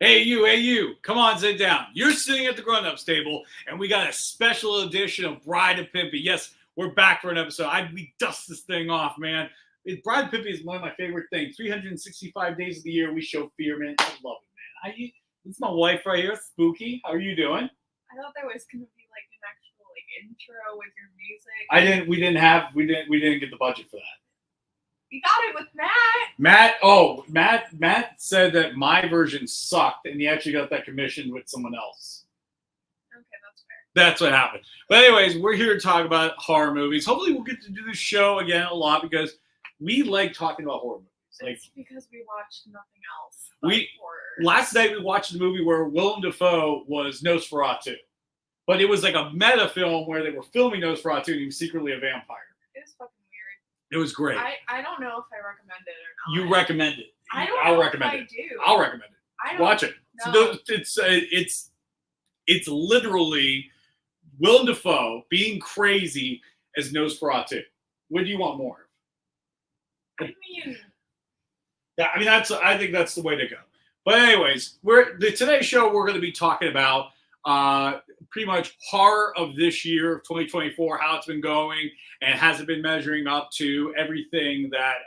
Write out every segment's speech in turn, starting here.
Hey you, come on, sit down. You're sitting at the grown-ups table, and we got a special edition of Bride of Pimpy. Yes, we're back for an episode. We dust this thing off, man. Bride of Pimpy is one of my favorite things. 365 days of the year, we show fear, man. I love it, man. This is my wife right here, Spooky. How are you doing? I thought there was gonna be like an actual intro with your music. We didn't get the budget for that. You got it with Matt. Matt said that my version sucked, and he actually got that commissioned with someone else. Okay, that's fair. That's what happened. But anyways, we're here to talk about horror movies. Hopefully we'll get to do this show again a lot because we like talking about horror movies. It's because we watched nothing else. Horror. Last night we watched a movie where Willem Dafoe was Nosferatu. But it was like a meta film where they were filming Nosferatu and he was secretly a vampire. It was fucking weird. It was great. I don't know if I recommend it or not. You recommend it. I'll recommend it. I'll recommend it. Watch it. No. It's literally Willem Dafoe being crazy as Nosferatu. What do you want more? I mean, I think that's the way to go. But anyways, today's show we're going to be talking about pretty much horror of this year, 2024, how it's been going, and has it been measuring up to everything that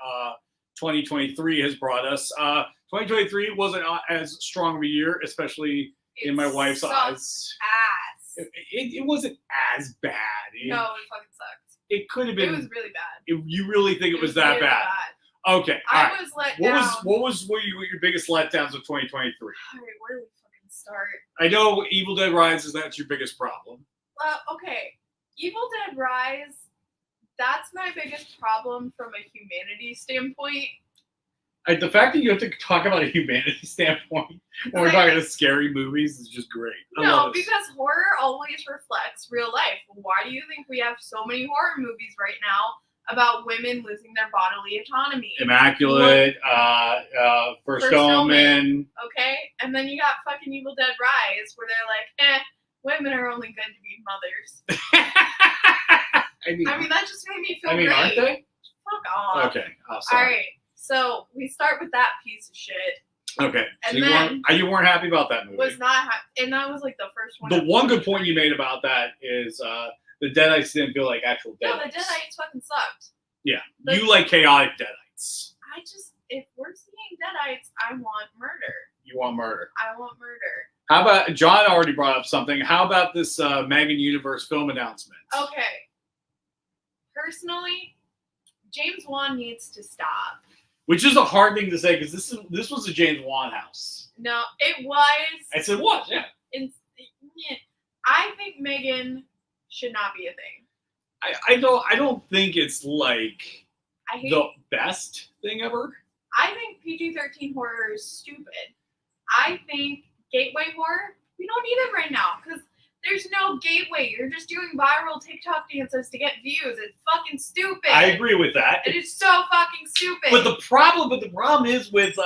2023 has brought us. 2023 wasn't as strong of a year, especially in my wife's eyes. Ass. It wasn't as bad. No, it fucking sucked. It could have been. It was really bad. You really think it was that really bad? Okay. I was let down. What were your biggest letdowns of 2023? All right, where do we fucking start? I know Evil Dead Rises, that's your biggest problem. Okay. Evil Dead Rise, that's my biggest problem from a humanity standpoint. The fact that you have to talk about a humanity standpoint when we're talking about scary movies is just great. No, because horror always reflects real life. Why do you think we have so many horror movies right now about women losing their bodily autonomy? Immaculate, First Omen. Okay, and then you got fucking Evil Dead Rise, where they're like, women are only good to be mothers. I mean, that just made me feel great. Aren't they? Fuck off. Okay. All right, so we start with that piece of shit. Okay. And so you weren't happy about that movie. Was not and that was like the first one. The one good point you made about that is the Deadites didn't feel like actual Deadites. No, the Deadites fucking sucked. Yeah. You like chaotic Deadites. If we're seeing Deadites, I want murder. You want murder. I want murder. How about, John already brought up something. How about this Megan Universe film announcement? Okay. Personally, James Wan needs to stop. Which is a hard thing to say because this was a James Wan house. No, it was. I said what? Yeah. I think Megan should not be a thing. I don't think it's like the best thing ever. I think PG-13 horror is stupid. I think gateway horror, we don't need it right now because there's no gateway. You're just doing viral TikTok dances to get views. It's fucking stupid. I agree with that. It is so fucking stupid. But the problem is with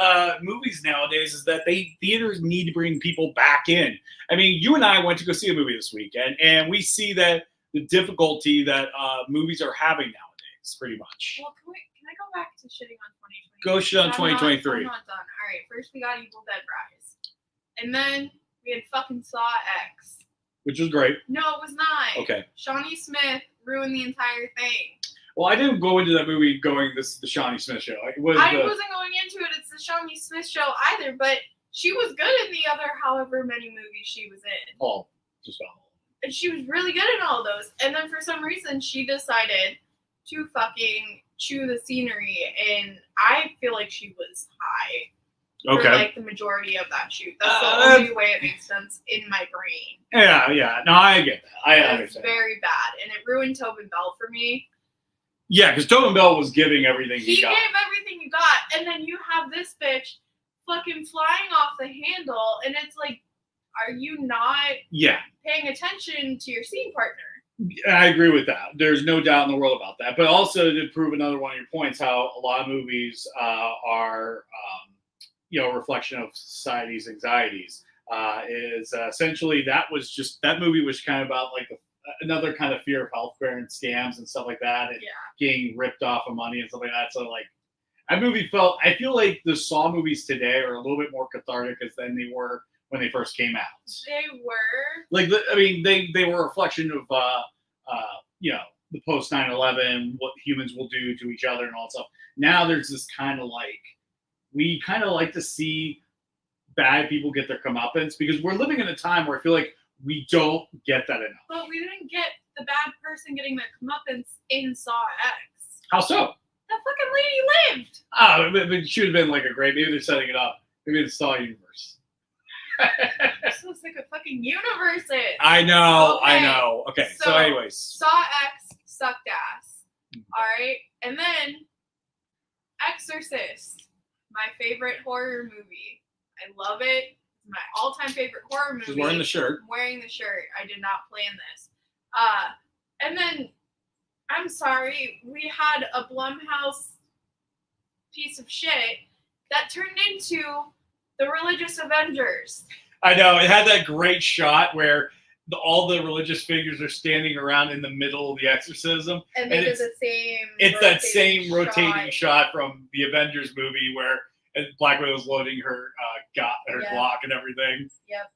movies nowadays is that theaters need to bring people back in. I mean, you and I went to go see a movie this weekend, and we see that the difficulty that movies are having nowadays, pretty much. Well, can I go back to shitting on 2023? Go shit on 2023. I'm not done. All right, first we got Evil Dead Rise. And then we had fucking Saw X. Which was great. No, it was not. Okay. Shawnee Smith ruined the entire thing. Well, I didn't go into that movie going, this is the Shawnee Smith show. I wasn't going into it. It's the Shawnee Smith show either, but she was good in the other however many movies she was in. All. Just all. And she was really good in all those. And then for some reason, she decided to fucking chew the scenery, and I feel like she was high. Okay. For like the majority of that shoot. That's the only way it makes sense in my brain. Yeah. No, I get that. I understand. It's very bad, and it ruined Tobin Bell for me. Yeah, because Tobin Bell was giving everything he got. He gave everything he got, and then you have this bitch fucking flying off the handle, and it's like, are you not paying attention to your scene partner? I agree with that. There's no doubt in the world about that. But also to prove another one of your points, how a lot of movies are a reflection of society's anxieties. Is essentially that movie was kind of about like another kind of fear of healthcare and scams and stuff like that, and getting ripped off of money and stuff like that. So like, That movie felt. I feel like the Saw movies today are a little bit more cathartic than they were when they first came out. They were. Like, I mean, they were a reflection of, you know, the post 9/11, what humans will do to each other and all that stuff. Now there's this kind of like, we kind of like to see bad people get their comeuppance because we're living in a time where I feel like we don't get that enough. But we didn't get the bad person getting their comeuppance in Saw X. How so? That fucking lady lived. Oh, but she would have been like a great. Maybe they're setting it up. Maybe it's Saw universe. I'm so sick of fucking universes. I know. Okay. I know. Okay. So, anyways, Saw X sucked ass. All right, and then Exorcist, my favorite horror movie. I love it. It's my all-time favorite horror movie. she's wearing the shirt. I'm wearing the shirt. I did not plan this. And then, I'm sorry, we had a Blumhouse piece of shit that turned into the Religious Avengers. I know. It had that great shot where all the religious figures are standing around in the middle of the exorcism. And they did the same. It's that same rotating shot from the Avengers movie where Black Widow's loading her Glock and everything. Yep.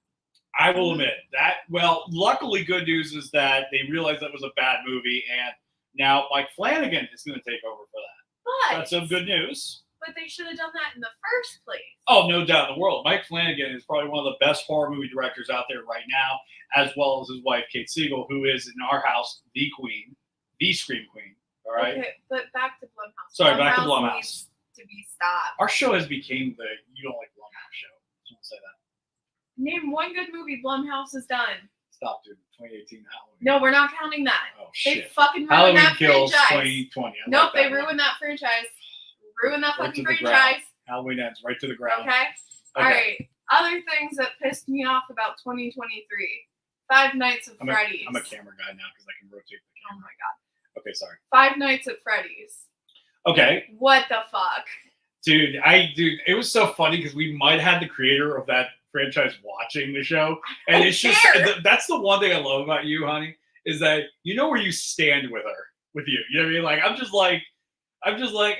I will admit that. Well, luckily, good news is that they realized that was a bad movie, and now Mike Flanagan is going to take over for that. But That's some good news. But they should have done that in the first place. Oh, no doubt in the world. Mike Flanagan is probably one of the best horror movie directors out there right now, as well as his wife, Kate Siegel, who is, in our house, the queen, the Scream Queen. All right? Okay, but back to Blumhouse. Sorry, back to Blumhouse. Needs to be stopped. Our show has become the You Don't Like Blumhouse show. I want to say that. Name one good movie Blumhouse has done. Stop, dude. 2018 Halloween. No, we're not counting that. Oh, They shit. fucking ruined Halloween that Kills franchise. 2020. I Nope, like they that ruined one. that franchise. Ruined that Right fucking to the ground. franchise. Halloween ends right to the ground. Okay? Alright. Other things that pissed me off about 2023. Five Nights at Freddy's. I'm a camera guy now because I can rotate the Oh camera. my god. Okay, sorry. Five Nights at Freddy's. Okay. What the fuck? Dude, it was so funny because we might have the creator of that franchise watching the show. And it's just, that's the one thing I love about you, honey, is that you know where you stand with her, with you. You know what I mean? Like, I'm just like,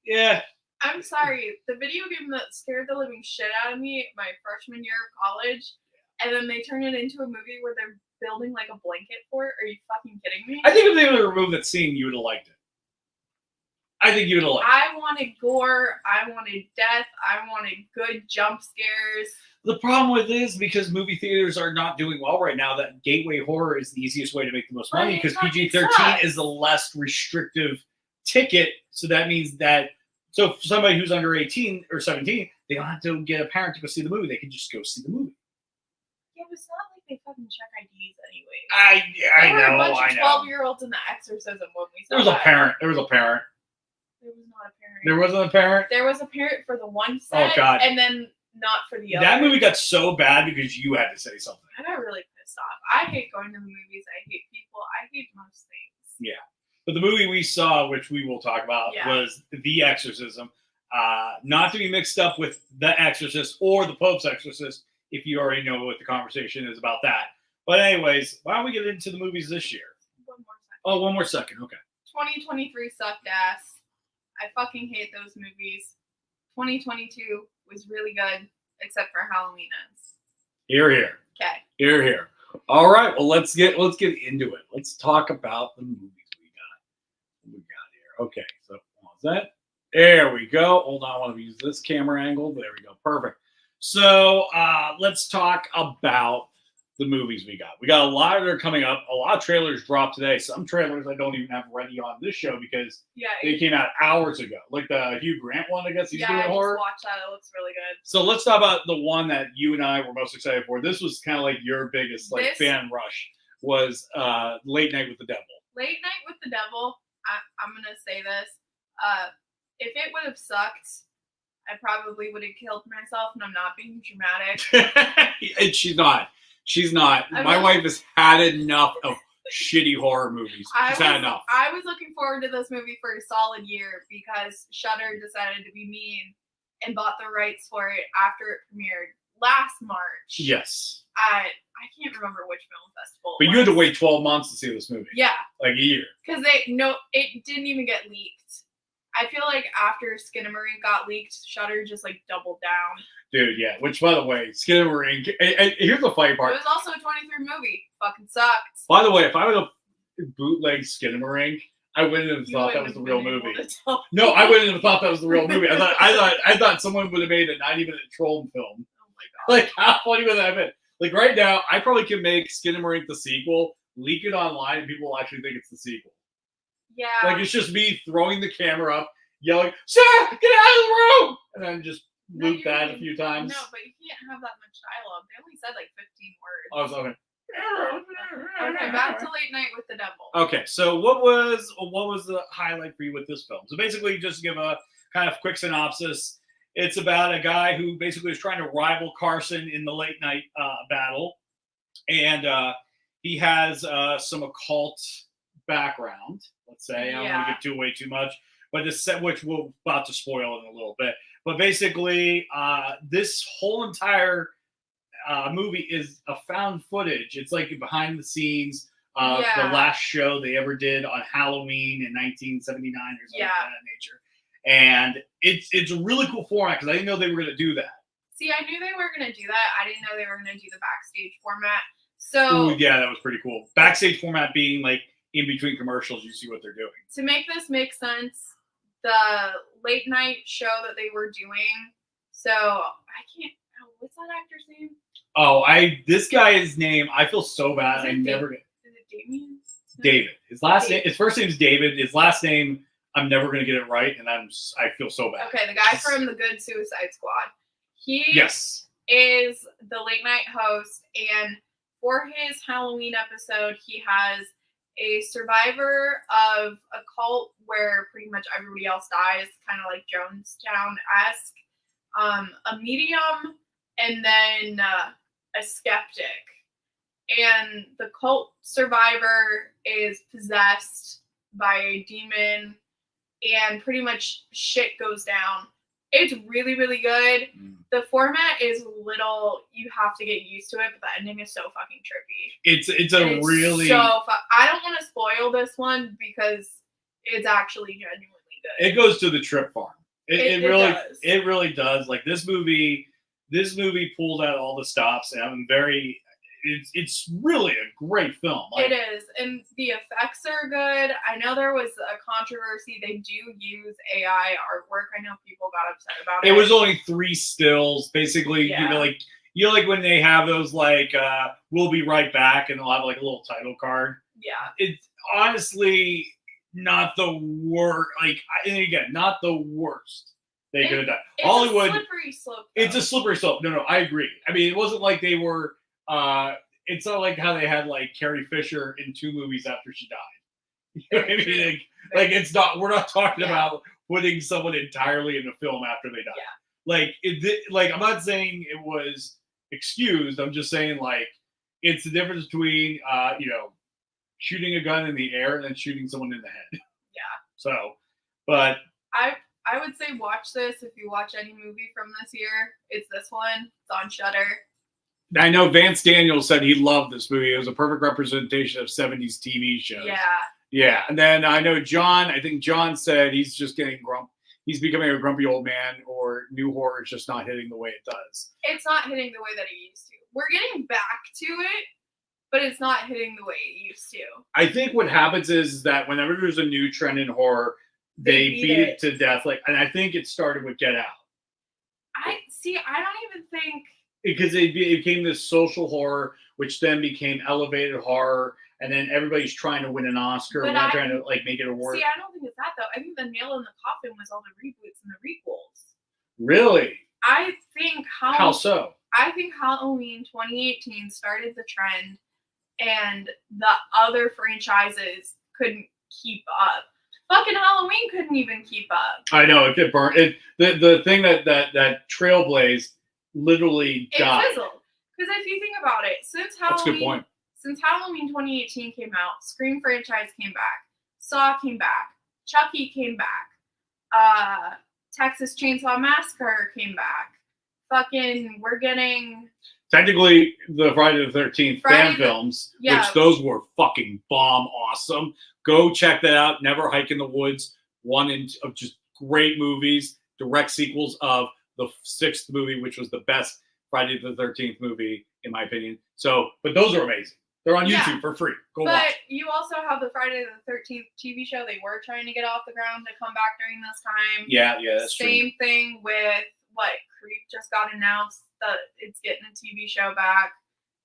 yeah. I'm sorry. The video game that scared the living shit out of me my freshman year of college, and then they turn it into a movie where they're building like a blanket for it. Are you fucking kidding me? I think if they would have removed that scene, you would have liked it. I think you would have liked it. I wanted gore. I wanted death. I wanted good jump scares. The problem with it is because movie theaters are not doing well right now, that gateway horror is the easiest way to make the most money because PG-13 is the less restrictive ticket. So that means that for somebody who's under 18 or 17, they don't have to get a parent to go see the movie. They can just go see the movie. Yeah, but it's not like they fucking check IDs anyway. I there were know. a bunch of 12-year-olds in the Exorcism when we saw There was a parent. There was a parent. There was not a parent. There wasn't a parent? There was a parent for the one set. Oh, God. And then not for the other. That movie got so bad because you had to say something. I got really pissed off. I hate going to the movies. I hate people. I hate most things. Yeah. But the movie we saw, which we will talk about, was The Exorcism. Not to be mixed up with The Exorcist or The Pope's Exorcist, if you already know what the conversation is about that. But anyways, why don't we get into the movies this year? One more second. Okay. 2023 sucked ass. I fucking hate those movies. 2022 was really good, except for Halloween Ends. Here. Okay. Here. All right. Well, let's get into it. Let's talk about the movies we got. What we got here? Okay. So pause that. There we go. Hold on. I want to use this camera angle. There we go. Perfect. So let's talk about the movies we got. We got a lot that are coming up. A lot of trailers dropped today. Some trailers I don't even have ready on this show because they came out hours ago. Like the Hugh Grant one, I guess he's doing horror. Watch that. It looks really good. So let's talk about the one that you and I were most excited for. This was kind of like your biggest fan rush was Late Night with the Devil. Late Night with the Devil. I'm going to say this. If it would have sucked, I probably would have killed myself, and I'm not being dramatic. And she's not. My wife has had enough of shitty horror movies. She's had enough. I was looking forward to this movie for a solid year because Shudder decided to be mean and bought the rights for it after it premiered last March. Yes. I can't remember which film festival. But you had to wait 12 months to see this movie. Yeah. Like a year. Because it didn't even get leaked. I feel like after Skinamarink got leaked, Shudder just like doubled down. Dude, yeah. Which, by the way, Skinamarink. And here's the funny part. It was also a 23 movie. Fucking sucked. By the way, if I would have bootleg Skinamarink, I wouldn't have thought that was the real movie. No, I wouldn't have thought that was the real movie. I thought someone would have made a 90-minute troll film. Oh my god! Like, how funny would that have been? Like, right now, I probably could make Skinamarink the sequel, leak it online, and people will actually think it's the sequel. Yeah. Like, it's just me throwing the camera up, yelling, "Sarah, get out of the room!" And then just loop that a few times. No, but you can't have that much dialogue. They only said like 15 words. I was okay. Okay, back to Late Night with the Devil. Okay, so what was the highlight for you with this film? So basically, just to give a kind of quick synopsis, it's about a guy who basically is trying to rival Carson in the late night battle, and he has some occult background. Let's say I don't want to give away too much, but this set, which we're about to spoil in a little bit. But basically, this whole entire movie is a found footage. It's like behind the scenes of the last show they ever did on Halloween in 1979 or something of that nature. And it's a really cool format because I didn't know they were going to do that. See, I knew they were going to do that. I didn't know they were going to do the backstage format. So ooh, yeah, that was pretty cool. Backstage format being like in between commercials, you see what they're doing. To make this make sense, the late night show that they were doing. So I can't. What's that actor's name? Oh, this guy's name. I feel so bad. I never get. Is it Damien? No. David. His first name's David. His last name, I'm never gonna get it right, and I feel so bad. Okay, the guy from the Good Suicide Squad. He is the late night host, and for his Halloween episode, he has a survivor of a cult where pretty much everybody else dies, kind of like Jonestown-esque, a medium, and then a skeptic. And the cult survivor is possessed by a demon, and pretty much shit goes down. It's really, really good. The format is you have to get used to it, but the ending is so fucking trippy. It's really I don't want to spoil this one because it's actually genuinely good. It goes to the trip farm. It really does. does. Like this movie pulled out all the stops, and it's really a great film. Like, it is, and the effects are good. I know there was a controversy. They do use AI artwork. I know people got upset about it. It was only 3 stills, basically. Yeah. You know, like when they have those like "We'll be right back" and they'll have like a little title card. Yeah. It's honestly not the worst. And again, not the worst they could have done. It's Hollywood. A slippery slope. It's a slippery slope. No, I agree. I mean, it wasn't like they were. It's not like how they had like Carrie Fisher in 2 movies after she died. You know what I mean? Like it's not. We're not talking about putting someone entirely in a film after they die. Yeah. Like I'm not saying it was excused. I'm just saying like it's the difference between shooting a gun in the air and then shooting someone in the head. Yeah. So, but I would say watch this if you watch any movie from this year. It's this one. It's on Shudder. I know Vance Daniels said he loved this movie. It was a perfect representation of 70s TV shows. Yeah. Yeah. And then I know I think John said he's just getting grumpy. He's becoming a grumpy old man, or new horror is just not hitting the way it does. It's not hitting the way that it used to. We're getting back to it, but it's not hitting the way it used to. I think what happens is that whenever there's a new trend in horror, they beat it to death. And I think it started with Get Out. I don't even think, because it became this social horror, which then became elevated horror, and then everybody's trying to win an Oscar. We're not trying to make it a award. See, I don't think it's that though. I think the nail in the coffin was all the reboots and the requels. Really? I think how so? I think Halloween 2018 started the trend, and the other franchises couldn't keep up. Fucking Halloween couldn't even keep up. I know, it could burn. The thing that trailblazed literally died. It fizzled. Because if you think about it, since Halloween, that's a good point. Since Halloween 2018 came out, Scream franchise came back, Saw came back, Chucky came back, Texas Chainsaw Massacre came back. Fucking, we're getting technically the Friday the 13th fan films, which those were fucking bomb awesome. Go check that out. Never Hike in the Woods 1 and just great movies, direct sequels of the sixth movie, which was the best Friday the 13th movie, in my opinion. So, but those are amazing. They're on YouTube for free. Go watch. But you also have the Friday the 13th TV show. They were trying to get off the ground to come back during this time. Yeah, that's true. Same thing with Creep just got announced that it's getting a TV show back.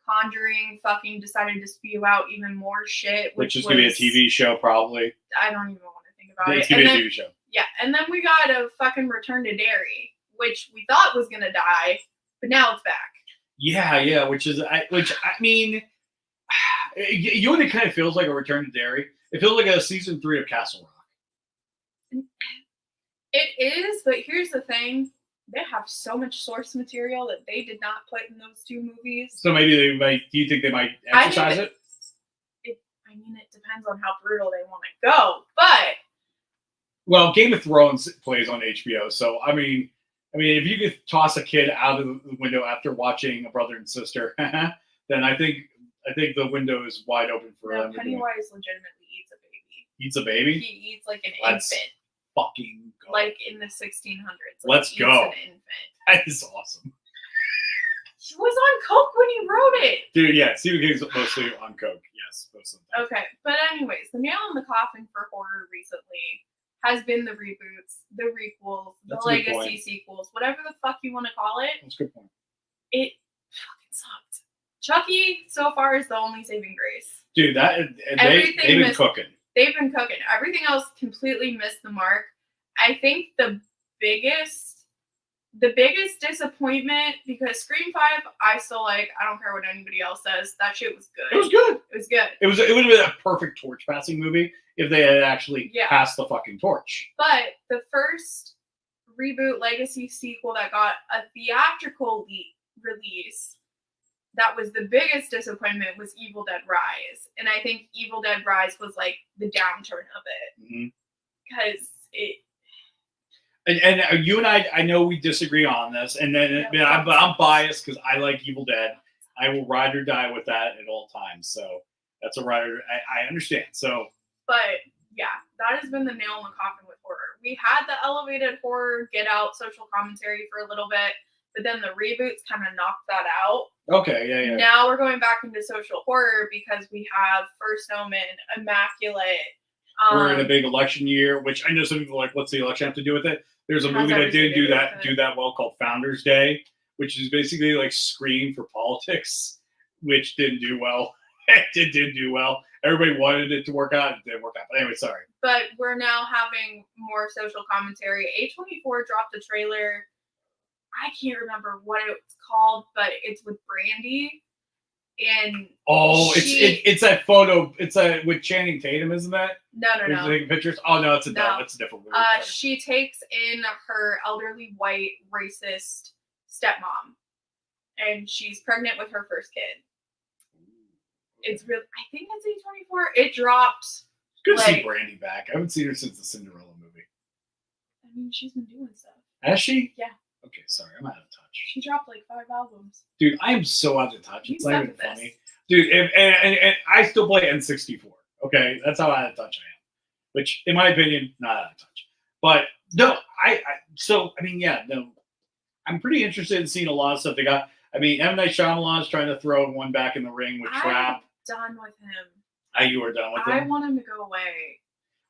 Conjuring fucking decided to spew out even more shit. Which is going to be a TV show, probably. I don't even want to think about it. It's going to be a TV show. Yeah, and then we got a fucking Return to Derry, which we thought was going to die, but now it's back. Yeah, which I mean, you know what it kind of feels like, a Return to Derry? It feels like a season 3 of Castle Rock. It is, but here's the thing. They have so much source material that they did not put in those 2 movies. So maybe they might. Do you think they might emphasize it? I mean, it depends on how brutal they want to go. But well, Game of Thrones plays on HBO, so I mean, if you could toss a kid out of the window after watching A Brother and Sister, then I think the window is wide open for them. Pennywise legitimately eats a baby. Eats a baby? He eats like an infant. Fucking go. Like in the 1600s. Let's go. An infant. That is awesome. He was on coke when he wrote it. Dude, yeah, Stephen King's mostly on coke. Yes, most of the time. Okay, but anyways, the nail in the coffin for horror recently has been the reboots, the requels, the legacy sequels, whatever the fuck you want to call it. That's a good point. It fucking sucked. Chucky so far is the only saving grace. Dude, they've been cooking. They've been cooking. Everything else completely missed the mark. I think the biggest disappointment, because Scream 5, I still like. I don't care what anybody else says. That shit was good. It was good. It was good. It would have been a perfect torch passing movie if they had actually passed the fucking torch. But the first reboot legacy sequel that got a theatrical release, that was the biggest disappointment, was Evil Dead Rise. And I think Evil Dead Rise was like the downturn of it. Because it... And you and I know we disagree on this, and then but I'm biased because I like Evil Dead. I will ride or die with that at all times. So that's a rider. I understand. So... But yeah, that has been the nail in the coffin with horror. We had the elevated horror, Get Out, social commentary for a little bit, but then the reboots kind of knocked that out. Okay, yeah. Now we're going back into social horror because we have First Omen, Immaculate. We're in a big election year, which I know some people are like, what's the election have to do with it? There's a movie that didn't do that well called Founders Day, which is basically like Scream for politics, which didn't do well. It didn't do well. Everybody wanted it to work out. It didn't work out. But anyway, sorry. But we're now having more social commentary. A24 dropped a trailer. I can't remember what it's called, but it's with Brandy. And it's that photo. It's with Channing Tatum, isn't that? No. Taking pictures. Oh no, it's a different movie. She takes in her elderly white racist stepmom, and she's pregnant with her first kid. It's really, I think it's A24. It dropped. It's good to see Brandy back. I haven't seen her since the Cinderella movie. I mean, she's been doing stuff. Has she? Yeah. Okay, sorry, I'm out of touch. She dropped like 5 albums. Dude, I am so out of touch. It's not even funny. Dude, and I still play N64. Okay, that's how out of touch I am. Which, in my opinion, not out of touch. But no, I'm pretty interested in seeing a lot of stuff they got. I mean, M. Night Shyamalan is trying to throw one back in the ring with Trap. I'm done with him. You are done with him? I want him to go away.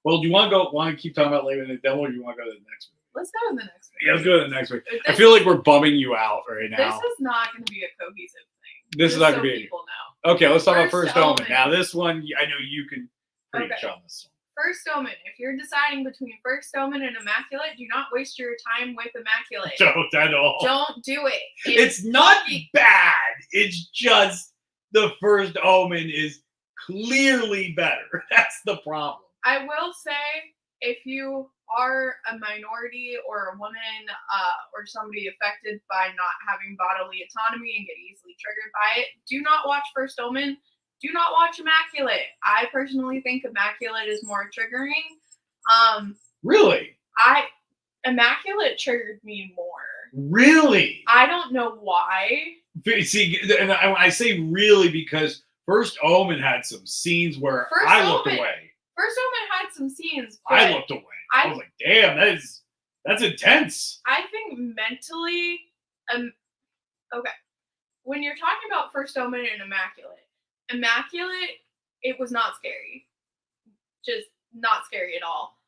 Well, do you want to keep talking about Lady and the Devil, or do you want to go to the next movie? Let's go to the next week. Yeah, let's go to the next week. I feel like we're bumming you out right now. This is not going to be a cohesive thing. This is not going to be. People know. Okay, let's talk about First Omen. Now, this one, I know you can preach on this one. First Omen. If you're deciding between First Omen and Immaculate, do not waste your time with Immaculate. Don't at all. Don't do it. It's not bad. It's just the First Omen is clearly better. That's the problem. I will say, if you are a minority or a woman or somebody affected by not having bodily autonomy and get easily triggered by it, do not watch First Omen. Do not watch Immaculate. I personally think Immaculate is more triggering. Really? Immaculate triggered me more. Really? I don't know why. See, and I say really because First Omen had some scenes where I looked away. First Omen had some scenes. I looked away. I was like, damn, that is That's intense. I think mentally, okay. When you're talking about First Omen and Immaculate, it was not scary. Just not scary at all.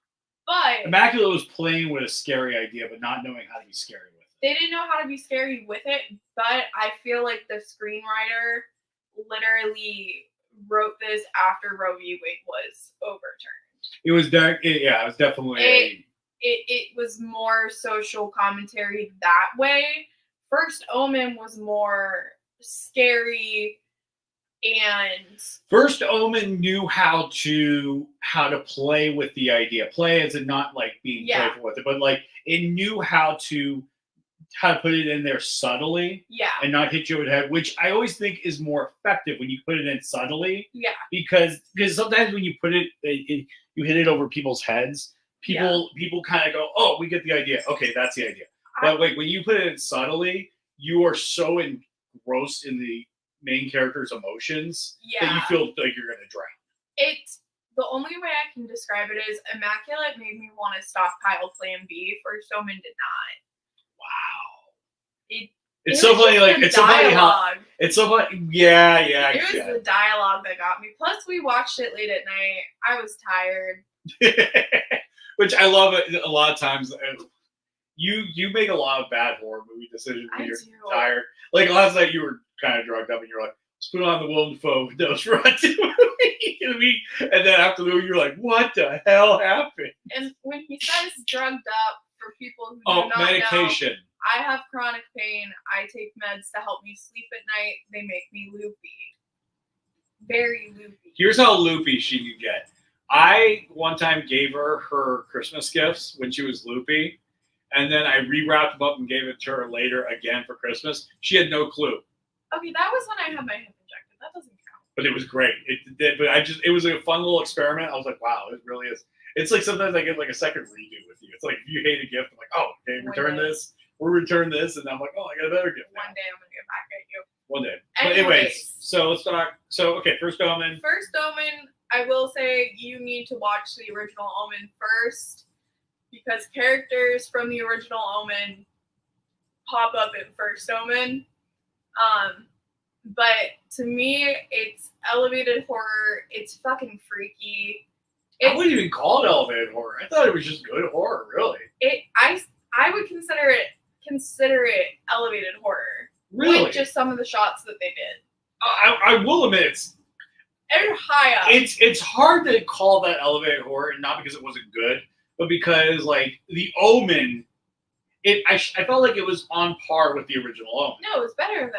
But Immaculate was playing with a scary idea, but not knowing how to be scary with it. They didn't know how to be scary with it, but I feel like the screenwriter literally wrote this after Roe v. Wade was overturned. It was dark. It was definitely. It was more social commentary that way. First Omen was more scary, and First Omen knew how to play with the idea. Play as in not like being playful with it, but like it knew how to put it in there subtly, and not hit you over the head, which I always think is more effective when you put it in subtly. Yeah. Because sometimes when you put it, you hit it over people's heads. People kind of go, oh, we get the idea. Okay, that's the idea. But wait, when you put it in subtly, you are so engrossed in the main character's emotions that you feel like you're gonna drown. The only way I can describe it is Immaculate made me want to stockpile Plan B. First Omen did not. Wow. It's so funny. Like it's so funny how it's so funny. Yeah. It was the dialogue that got me. Plus, we watched it late at night. I was tired. Which I love it a lot of times. You make a lot of bad horror movie decisions when you're tired. Like last night, you were kind of drugged up, and you're like, "Let's put on the Willem Dafoe Nosferatu movie," and then after the movie, you're like, "What the hell happened?" And when he says drugged up, for people who do not medication. know, I have chronic pain. I take meds to help me sleep at night. They make me loopy. Very loopy. Here's how loopy she could get. I one time gave her Christmas gifts when she was loopy, and then I rewrapped them up and gave it to her later again for Christmas. She had no clue. Okay, that was when I had my hip injected. That doesn't count. But it was great. It was a fun little experiment. I was like, wow, it really is. It's like sometimes I get like a second redo with you. It's like if you hate a gift, I'm like, oh, okay, return this. We'll return this, and I'm like, oh, I got a better gift. One day I'm gonna get back at you. One day. But anyways, so let's talk. So okay, First Omen. First Omen. I will say you need to watch the original Omen first because characters from the original Omen pop up in First Omen. But to me, it's elevated horror. It's fucking freaky. I wouldn't even call it elevated horror. I thought it was just good horror, really. I would consider it elevated horror. Really? With just some of the shots that they did. I will admit They're high up. It's hard to call that elevated horror, not because it wasn't good, but because like the Omen, I felt like it was on par with the original Omen. No, it was better than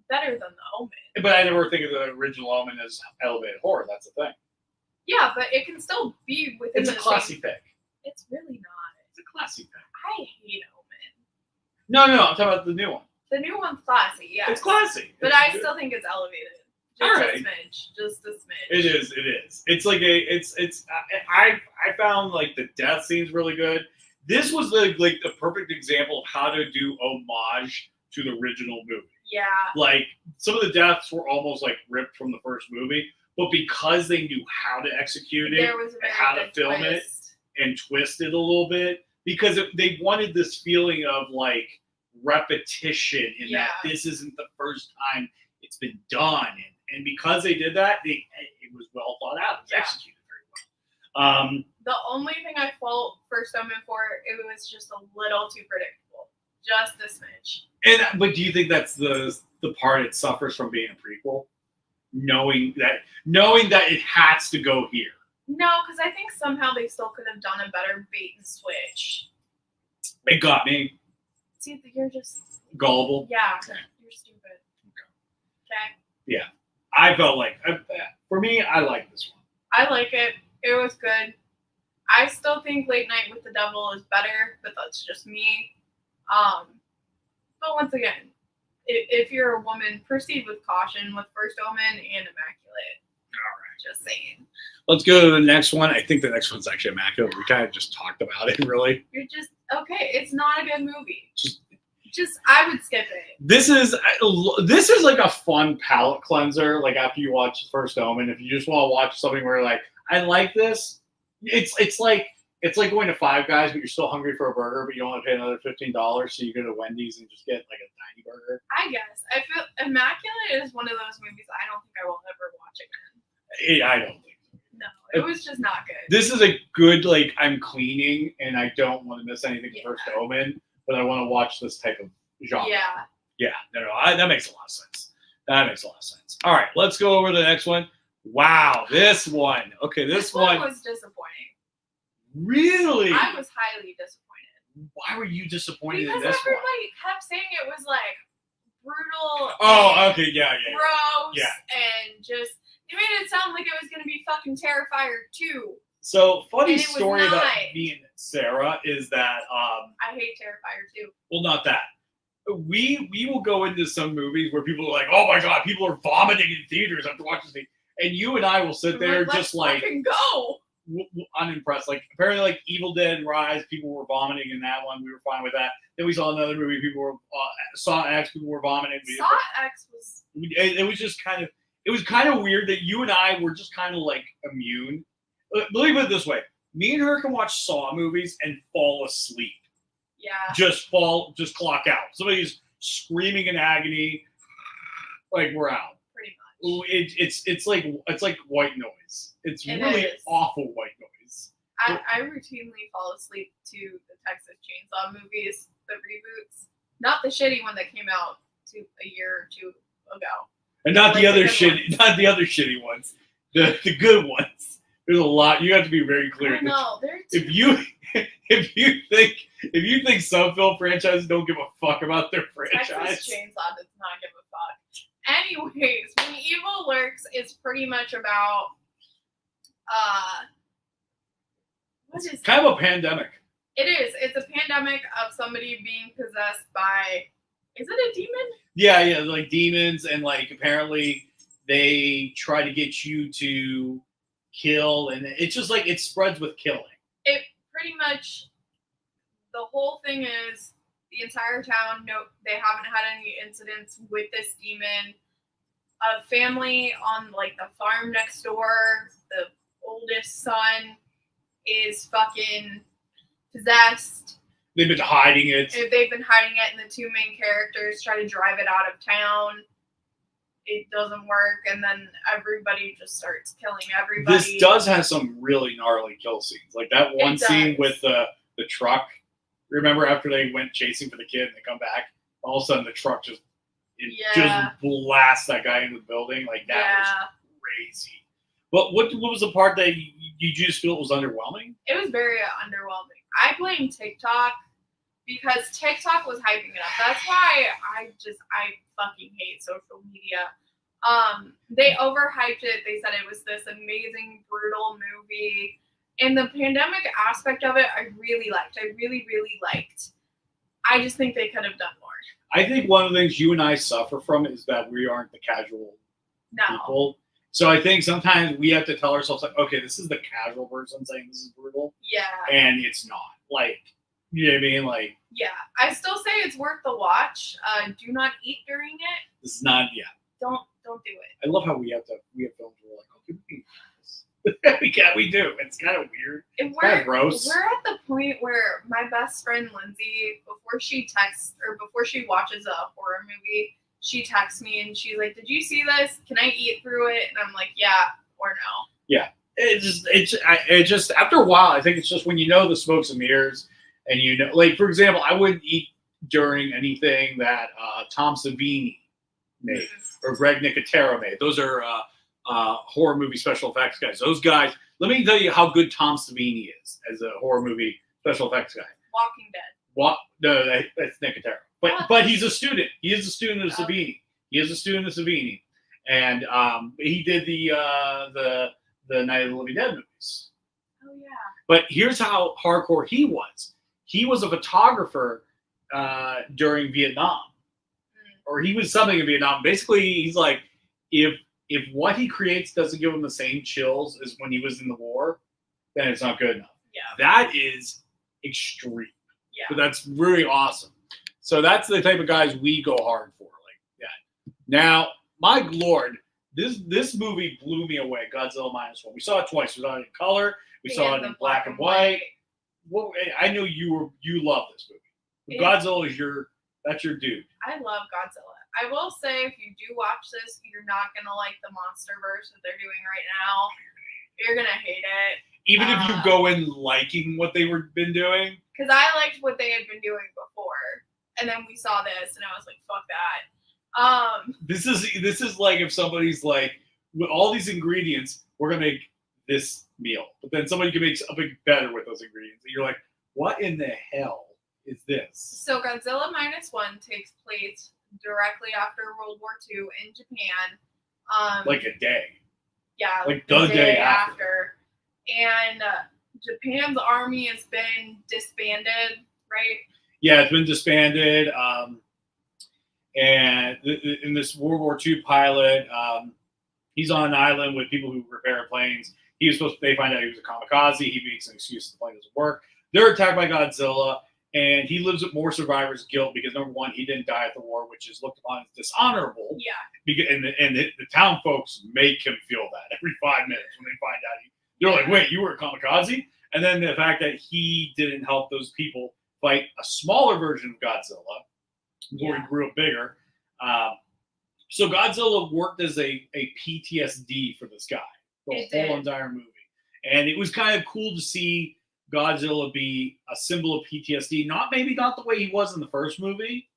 the Omen. But I never think of the original Omen as elevated horror. That's the thing. Yeah, but it can still be within. It's a classy pick. It's really not. It's a classy pick. I hate Omen. No, I'm talking about the new one. The new one's classy, yeah. It's classy. But I still think it's elevated. Just a smidge. It is. It's like I found like the death scenes really good. This was like the perfect example of how to do homage to the original movie. Yeah. Like some of the deaths were almost like ripped from the first movie, but because they knew how to execute it and how to film it and twist it a little bit, because they wanted this feeling of like repetition in that this isn't the first time it's been done. And because they did that, it was well thought out. It was executed very well. The only thing I fault First Omen for, it was just a little too predictable. Just a smidge. But do you think that's the part it suffers from being a prequel? Knowing that it has to go here. No, because I think somehow they still could have done a better bait and switch. It got me. See, you're just gullible. Yeah, okay. You're stupid. Okay. Yeah, I felt like for me, I like this one. I like it. It was good. I still think Late Night with the Devil is better, but that's just me. But once again, if you're a woman, proceed with caution with First Omen and Immaculate. All right. Just saying. Let's go to the next one. I think the next one's actually Immaculate. We kind of just talked about it, really. You're just, okay, it's not a good movie. Just I would skip it. This is like a fun palate cleanser, like after you watch First Omen. If you just want to watch something where you're like, I like this, it's like It's like going to Five Guys, but you're still hungry for a burger, but you don't want to pay another $15, so you go to Wendy's and just get like a tiny burger. I guess. I feel Immaculate is one of those movies I don't think I will ever watch again. I don't think so. No, it was just not good. This is a good, like, I'm cleaning and I don't want to miss anything First Omen, but I want to watch this type of genre. Yeah. Yeah, that makes a lot of sense. That makes a lot of sense. All right, let's go over the next one. Wow, this one. Okay, this one was disappointing. Really? I was highly disappointed. Why were you disappointed Because in this one? everybody kept saying it was like brutal. Oh, okay, yeah. Gross. Yeah. And just, they made it sound like it was going to be fucking Terrifier 2. So, funny And it was story about not. me and Sarah is that, I hate Terrifier 2. well, not that. We will go into some movies where people are like, oh my God, people are vomiting in theaters after watching this thing. And you and I will sit there just like, fucking go. Unimpressed. Like, apparently, like Evil Dead Rise, people were vomiting in that one. We were fine with that. Then we saw another movie, people were, Saw X, people were vomiting. Saw X was... It was just kind of, it was kind of weird that you and I were just kind of like immune. Let me put it this way. Me and her can watch Saw movies and fall asleep. Yeah. Just clock out. Somebody's screaming in agony, like we're out. Pretty much. It's like white noise. It's really awful white noise. I routinely fall asleep to the Texas Chainsaw movies, the reboots. Not the shitty one that came out a year or two ago. And not the other shitty ones. The good ones. There's a lot. You have to be very clear. I know. If you think some film franchises don't give a fuck about their franchise, Texas Chainsaw does not give a fuck. Anyways, When Evil Lurks is pretty much about what is kind of a pandemic. It is. It's a pandemic of somebody being possessed by, is it a demon? Yeah, like demons, and like apparently they try to get you to kill, and it's just like it spreads with killing. It pretty much, the whole thing is the entire town, no, they haven't had any incidents with this demon. A family on like the farm next door, the oldest son is fucking possessed. They've been hiding it. And the two main characters try to drive it out of town. It doesn't work, and then everybody just starts killing everybody. This does have some really gnarly kill scenes, like that one scene with the truck. Remember after they went chasing for the kid and they come back, all of a sudden the truck just blasts that guy into the building. Like that was crazy. But what was the part that you just feel was underwhelming? It was very underwhelming. I blame TikTok because TikTok was hyping it up. That's why I fucking hate social media. They overhyped it. They said it was this amazing, brutal movie. And the pandemic aspect of it, I really liked. I really, really liked. I just think they could have done more. I think one of the things you and I suffer from is that we aren't the casual people. So I think sometimes we have to tell ourselves, like, okay, this is the casual person saying this is brutal. Yeah. And it's not. Like, you know what I mean? Like, yeah. I still say it's worth the watch. Do not eat during it. This is not, Don't do it. I love how we have films where we're like, okay, we can eat this. we do. It's kind of weird. It's kind of gross. We're at the point where my best friend Lindsay, before she watches a horror movie, she texts me and she's like, "Did you see this? Can I eat through it?" And I'm like, "Yeah or no." Yeah. It just after a while, I think it's just when you know the smokes and mirrors, and you know, like for example, I wouldn't eat during anything that Tom Savini made or Greg Nicotero made. Those are horror movie special effects guys. Those guys. Let me tell you how good Tom Savini is as a horror movie special effects guy. Walking Dead. No, that's Nicotero. But he's a student. He is a student of Savini. He is a student of Savini, and he did the Night of the Living Dead movies. Oh yeah. But here's how hardcore he was. He was a photographer during Vietnam, or he was something in Vietnam. Basically, he's like, if what he creates doesn't give him the same chills as when he was in the war, then it's not good enough. Yeah. That is extreme. Yeah. But that's really awesome. So that's the type of guys we go hard for, like that. Now, my lord, this movie blew me away. Godzilla -1. We saw it twice. We saw it in color. We saw it in black and white. Well, I know you love this movie. Godzilla is that's your dude. I love Godzilla. I will say, if you do watch this, you're not gonna like the MonsterVerse that they're doing right now. You're gonna hate it. Even if you go in liking what they been doing. Because I liked what they had been doing before, and then we saw this, and I was like, "Fuck that." This is like if somebody's like, with all these ingredients, we're gonna make this meal, but then somebody can make something better with those ingredients, and you're like, what in the hell is this? So Godzilla -1 takes place directly after World War II in Japan. Like a day. Yeah, like the day after. And Japan's army has been disbanded, right? Yeah, it's been disbanded. And in this World War II pilot, he's on an island with people who repair planes. They find out he was a kamikaze. He makes an excuse the plane doesn't work. They're attacked by Godzilla, and he lives with more survivors' guilt because, number one, he didn't die at the war, which is looked upon as dishonorable. Yeah. Because, and the town folks make him feel that every 5 minutes when they find out. They're like, wait, you were a kamikaze? And then the fact that he didn't help those people fight a smaller version of Godzilla before he grew up bigger. So Godzilla worked as a PTSD for this guy the whole entire movie. And it was kind of cool to see Godzilla be a symbol of PTSD. Maybe not the way he was in the first movie,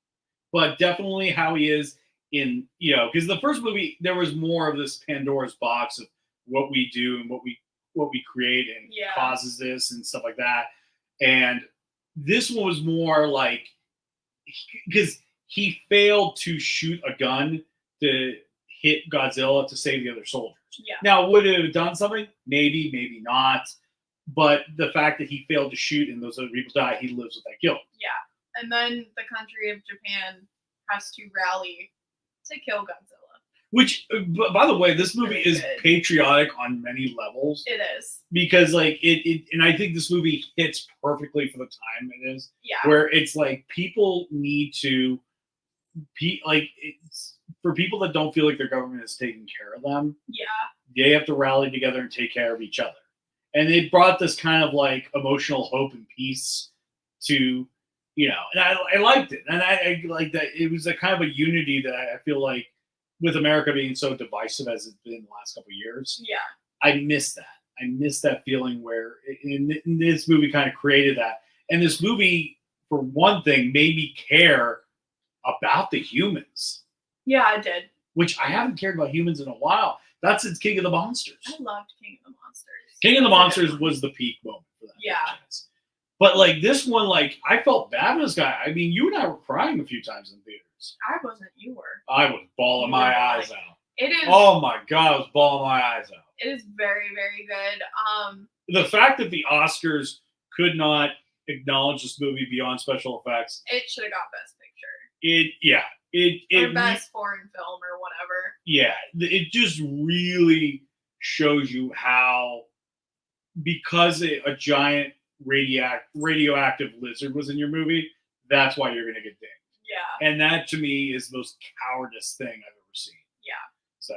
but definitely how he is in, because the first movie, there was more of this Pandora's box of what we do and what we create and causes this and stuff like that. And this one was more like, because he failed to shoot a gun to hit Godzilla to save the other soldiers. Yeah. Now, would it have done something? Maybe, maybe not. But the fact that he failed to shoot and those other people die, he lives with that guilt. Yeah. And then the country of Japan has to rally to kill Godzilla. Which, by the way, this movie is patriotic on many levels. It is. Because, like, and I think this movie hits perfectly for the time it is. Yeah. Where it's like, people need to, it's for people that don't feel like their government is taking care of them. Yeah. They have to rally together and take care of each other. And it brought this kind of, like, emotional hope and peace to, and I liked it. And I like that. It was a kind of a unity that I feel like, with America being so divisive as it's been the last couple of years, I miss that. I miss that feeling where in this movie kind of created that. And this movie, for one thing, made me care about the humans. Yeah, I did. Which I haven't cared about humans in a while. That's since King of the Monsters. I loved King of the Monsters. King of the Monsters was the peak moment for that. Yeah. Franchise. But like this one, like I felt bad for this guy. I mean, you and I were crying a few times in theaters. I wasn't. You were. I was bawling my eyes out. It is. Oh my God, I was bawling my eyes out. It is very, very good. The fact that the Oscars could not acknowledge this movie beyond special effects. It should have got Best Picture. Or Best Foreign Film or whatever. Yeah, it just really shows you how, because a giant radioactive lizard was in your movie, that's why you're going to get dinged. Yeah. And that, to me, is the most cowardice thing I've ever seen. Yeah. So,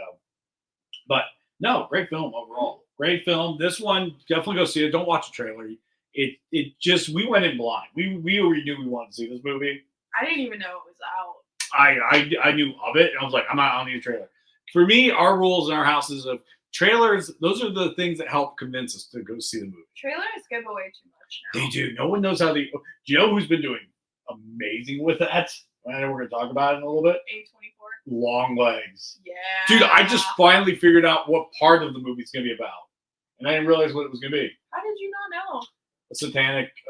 but no, great film overall. Great film. This one, definitely go see it. Don't watch the trailer. It just, we went in blind. We already knew we wanted to see this movie. I didn't even know it was out. I knew of it, and I was like, I don't need a trailer. For me, our rules in our houses of trailers, those are the things that help convince us to go see the movie. Trailers give away too much now. They do. No one knows how they. Do you know who's been doing amazing with that? I know we're going to talk about it in a little bit. A24. Long legs. Yeah. Dude, I just finally figured out what part of the movie it's going to be about. And I didn't realize what it was going to be. How did you not know? A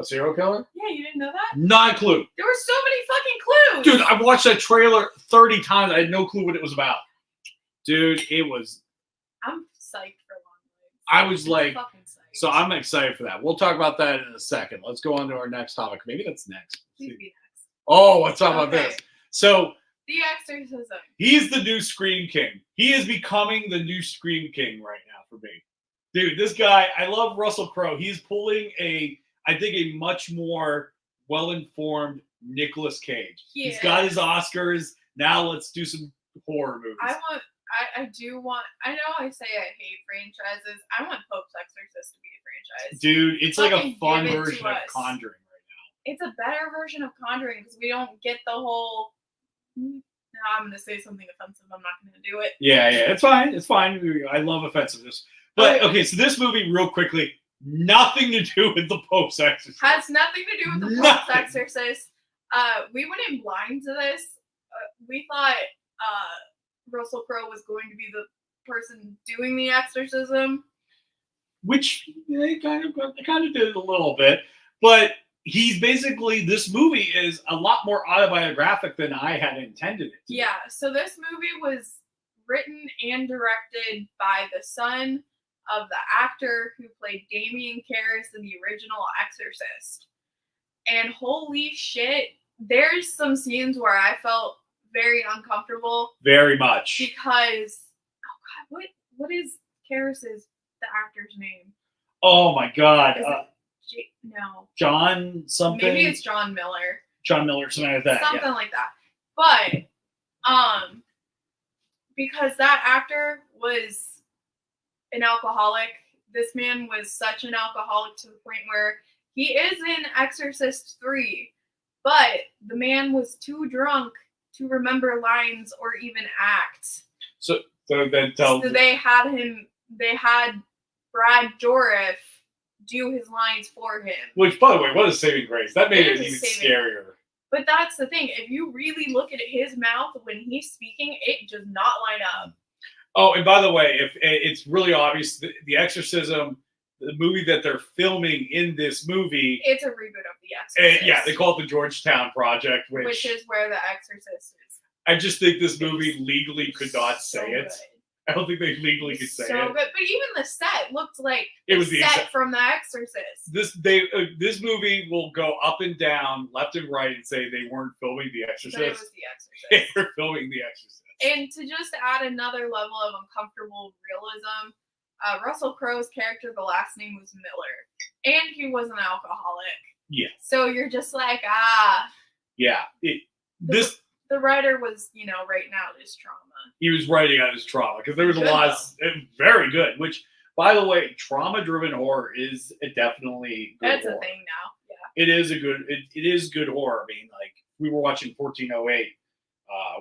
serial killer? Yeah, you didn't know that? Not a clue. There were so many fucking clues. Dude, I watched that trailer 30 times. I had no clue what it was about. Dude, it was. I'm psyched for Long Legs. I was like, fucking psyched. So I'm excited for that. We'll talk about that in a second. Let's go on to our next topic. Maybe that's next. Please be next. Oh, let's talk about this. So, The Exorcism. He's the new Scream King. He is becoming the new Scream King right now for me. Dude, this guy, I love Russell Crowe. He's pulling a much more well-informed Nicolas Cage. He's got his Oscars. Now let's do some horror movies. I do want. I know I say I hate franchises. I want Pope's Exorcist to be a franchise. Dude, it's like a Fucking fun give it version to of us. Conjuring right now. It's a better version of Conjuring because we don't get the whole. No, I'm going to say something offensive. I'm not going to do it. Yeah, it's fine. It's fine. I love offensiveness. But okay, so this movie, real quickly, nothing to do with the Pope's Exorcist. Has nothing to do with the Pope's Exorcist. We went in blind to this. We thought Russell Crowe was going to be the person doing the exorcism, which they kind of did a little bit, but he's basically, this movie is a lot more autobiographic than I had intended it to. Yeah, so this movie was written and directed by the son of the actor who played Damien Karras in the original Exorcist. And holy shit, there's some scenes where I felt very uncomfortable. Very much. Because, oh God, what is Karras's, the actor's name? Oh my God. No. John something? Maybe it's John Miller. John Miller, something like that. Something like that. But, because that actor was an alcoholic, this man was such an alcoholic to the point where he is in Exorcist 3, but the man was too drunk to remember lines or even act. So they had Brad Dourif do his lines for him. Which, by the way, what a saving grace. That made it even scarier. But that's the thing. If you really look at his mouth when he's speaking, it does not line up. Oh, and by the way, if it's really obvious, the Exorcism, the movie that they're filming in this movie, it's a reboot of The Exorcist. Yeah, they call it the Georgetown Project, which is where The Exorcist is. I just think this movie legally could not say it. I don't think they legally could say it. So good, but even the set looked like it was the set from The Exorcist. This movie will go up and down, left and right, and say they weren't filming The Exorcist. But it was The Exorcist. They were filming The Exorcist. And to just add another level of uncomfortable realism, Russell Crowe's character, the last name was Miller, and he was an alcoholic. Yeah. So you're just like, Yeah. The writer was, writing out his trauma. He was writing out his trauma because there was a lot of very good. Which, by the way, trauma-driven horror is definitely good. That's horror. A thing now. Yeah. It is it is good horror. I mean, like we were watching 1408,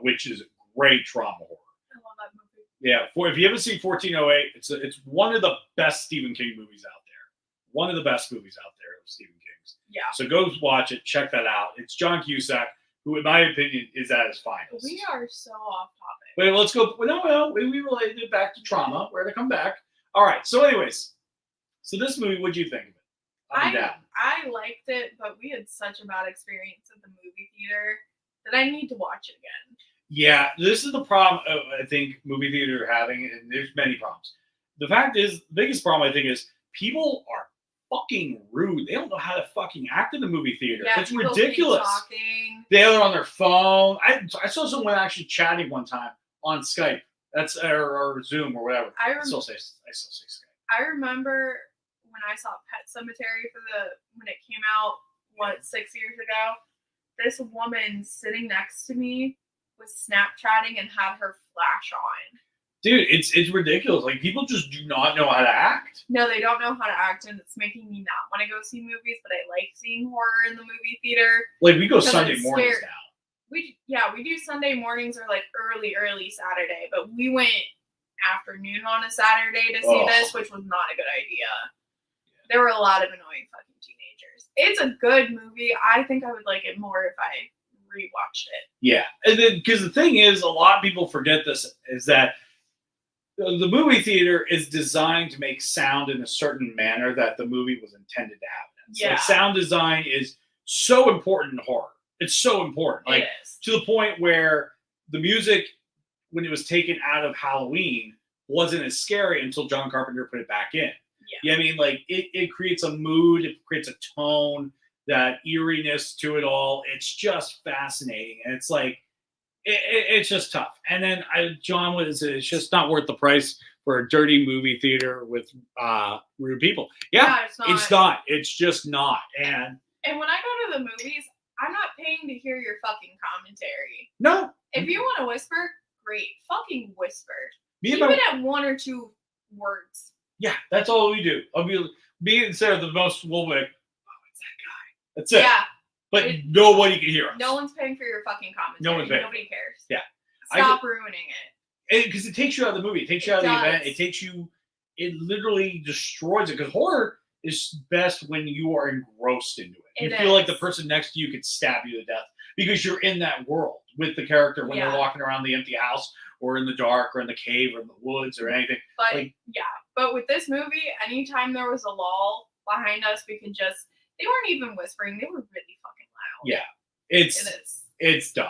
which is great trauma horror. I love that movie. Yeah, if you haven't seen 1408, it's one of the best Stephen King movies out there. One of the best movies out there of Stephen King's. Yeah. So go watch it. Check that out. It's John Cusack, who, in my opinion, is at his finest. We are so off topic. Wait, let's go. No, we related it back to trauma. We're going to come back. All right. So anyways, this movie, what'd you think of it? I liked it, but we had such a bad experience at the movie theater that I need to watch it again. Yeah, this is the problem I think movie theater are having, and there's many problems. The fact is, the biggest problem I think is people are fucking rude. They don't know how to fucking act in the movie theater. Yeah, it's ridiculous. They're on their phone. I saw someone actually chatting one time on Skype. That's or Zoom or whatever. I still say Skype. I remember when I saw Pet Sematary when it came out 6 years ago. This woman sitting next to me was Snapchatting and had her flash on. Dude, it's ridiculous. Like, people just do not know how to act. No, they don't know how to act, and it's making me not want to go see movies, but I like seeing horror in the movie theater. Like, we go Sunday mornings now. We do Sunday mornings or like early Saturday, but we went afternoon on a Saturday to see this, which was not a good idea. Yeah. There were a lot of annoying fucking teenagers. It's a good movie. I think I would like it more if I rewatched it. Yeah, and then because the thing is, a lot of people forget this, is that the movie theater is designed to make sound in a certain manner that the movie was intended to have. Yeah. Like, sound design is so important in horror. It's so important. Like, to the point where the music, when it was taken out of Halloween, wasn't as scary until John Carpenter put it back in. Yeah. I mean, like, it creates a mood, it creates a tone, that eeriness to it all. It's just fascinating. And it's like, it's just tough. And then it's just not worth the price for a dirty movie theater with rude people. Yeah, it's not. It's just not. And when I go to the movies, I'm not paying to hear your fucking commentary. No. If you want to whisper, great. Fucking whisper. Even at 1 or 2 words. Yeah, that's all we do. I'll be me and Sarah the most. We'll be like, oh, it's that guy. That's it. Yeah. But nobody can hear us. No one's paying for your fucking commentary. No one's paying. Nobody cares. Yeah. Stop ruining it. Because it takes you out of the movie. It takes you out of the event. It literally destroys it. Because horror is best when you are engrossed into it. You feel like the person next to you could stab you to death because you're in that world with the character when they're walking around the empty house or in the dark or in the cave or in the woods or anything. But with this movie, anytime there was a lull behind us, we could just, they weren't even whispering. They were really fucking loud. Yeah. It's dumb.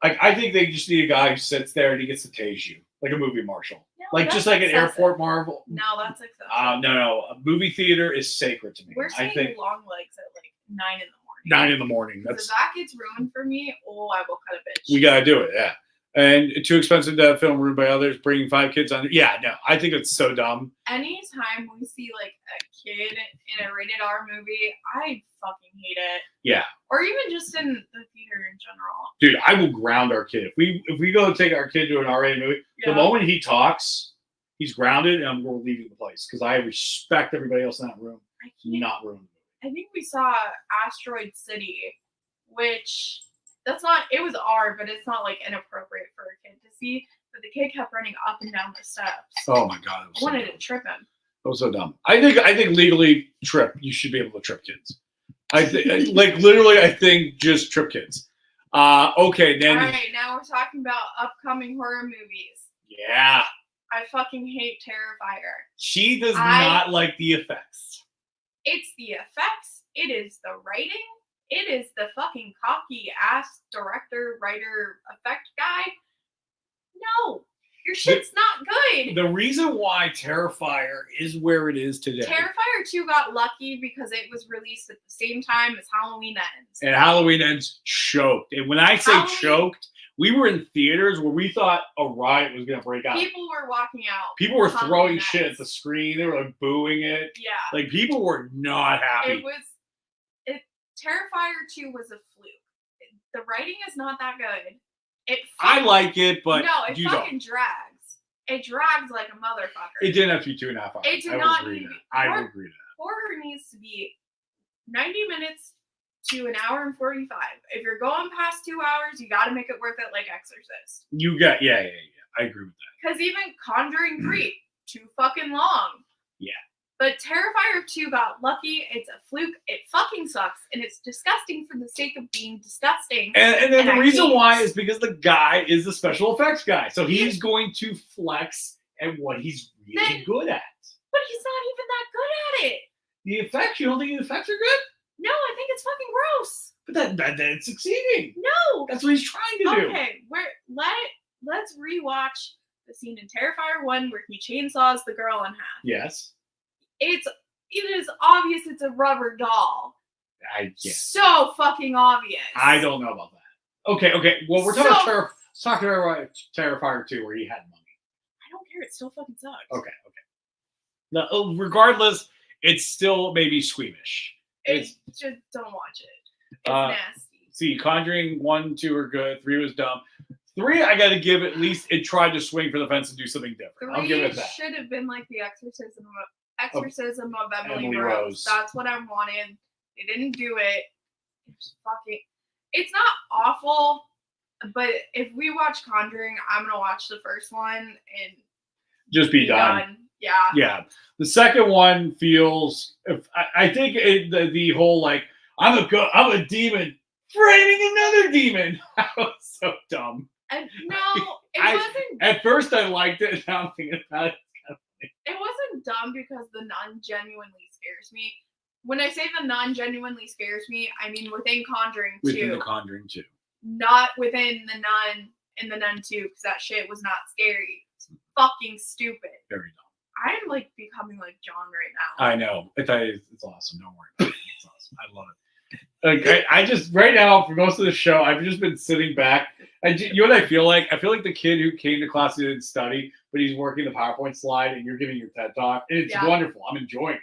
Like, I think they just need a guy who sits there and he gets to tase you. Like a movie marshal. No, just like an airport marvel. No, that's excessive. No. A movie theater is sacred to me. We're seeing long legs at like 9 in the morning. 9 in the morning. If that gets ruined for me, I will cut a bitch. We gotta do it, yeah. And too expensive to have film ruined by others, bringing 5 kids on. Yeah, no, I think it's so dumb. Anytime we see like a kid in a rated R movie, I fucking hate it. Yeah. Or even just in the theater in general. Dude, I will ground our kid. If we go take our kid to an R-rated movie, the moment he talks, he's grounded and we're leaving the place because I respect everybody else in that room. I can't not ruin the movie. I think we saw Asteroid City, which it was R, but it's not like inappropriate for a kid to see. But the kid kept running up and down the steps. Oh my god! I wanted to trip him. That was so dumb. I think legally you should be able to trip kids. I think literally I think just trip kids. Okay, then. All right, now we're talking about upcoming horror movies. Yeah. I fucking hate Terrifier. She does not like the effects. It's the effects. It is the writing. It is the fucking cocky ass director, writer, effect guy. No, your shit's not good. The reason why Terrifier is where it is today. Terrifier 2 got lucky because it was released at the same time as Halloween Ends. And Halloween Ends choked. And when I say choked, we were in theaters where we thought a riot was going to break out. People were walking out. People were throwing shit at the screen. They were like booing it. Yeah. Like people were not happy. Terrifier 2 was a fluke. The writing is not that good. I like it, but no, it fucking drags. It drags like a motherfucker. It didn't have to be 2.5 hours. It did not need to be. I would agree to that. Horror needs to be 90 minutes to an hour and 45. If you're going past 2 hours, you got to make it worth it, like Exorcist. I agree with that. Because even Conjuring 3, too fucking long. Yeah. But Terrifier 2 got lucky. It's a fluke. It fucking sucks. And it's disgusting for the sake of being disgusting. And then the reason why is because the guy is the special effects guy. So he's going to flex at what he's really good at. But he's not even that good at it. The effects? You don't think the effects are good? No, I think it's fucking gross. But that's succeeding. No. That's what he's trying to do. Okay, let's rewatch the scene in Terrifier 1 where he chainsaws the girl in half. Yes. It is obvious it's a rubber doll. I guess. So fucking obvious. I don't know about that. Okay. Well, we're talking about Terrifier 2 where he had money. I don't care. It still fucking sucks. Okay. Now, regardless, it's still maybe squeamish. Just don't watch it. It's nasty. See, Conjuring 1, 2 are good. 3 was dumb. 3, I got to give at least it tried to swing for the fence and do something different. I'll give it that. 3 should have been like the Exorcism of Emily Rose. That's what I wanted. They didn't do it. It's not awful, but if we watch Conjuring, I'm gonna watch the first one and just be done. Yeah. The second one feels. I think the whole like I'm a demon framing another demon. That was so dumb. No, it wasn't. At first, I liked it. Now I'm thinking about it. It wasn't dumb because the nun genuinely scares me. When I say the nun genuinely scares me, I mean within Conjuring 2. Within the Conjuring 2. Not within the nun and the nun 2, because that shit was not scary. It's fucking stupid. Very dumb. I'm like becoming like John right now. I know. It's awesome. Don't worry about it. It's awesome. I love it. Like I just right now for most of the show, I've just been sitting back. You know what I feel like? I feel like the kid who came to class and didn't study, but he's working the PowerPoint slide, and you're giving your TED talk, and it's wonderful. I'm enjoying it.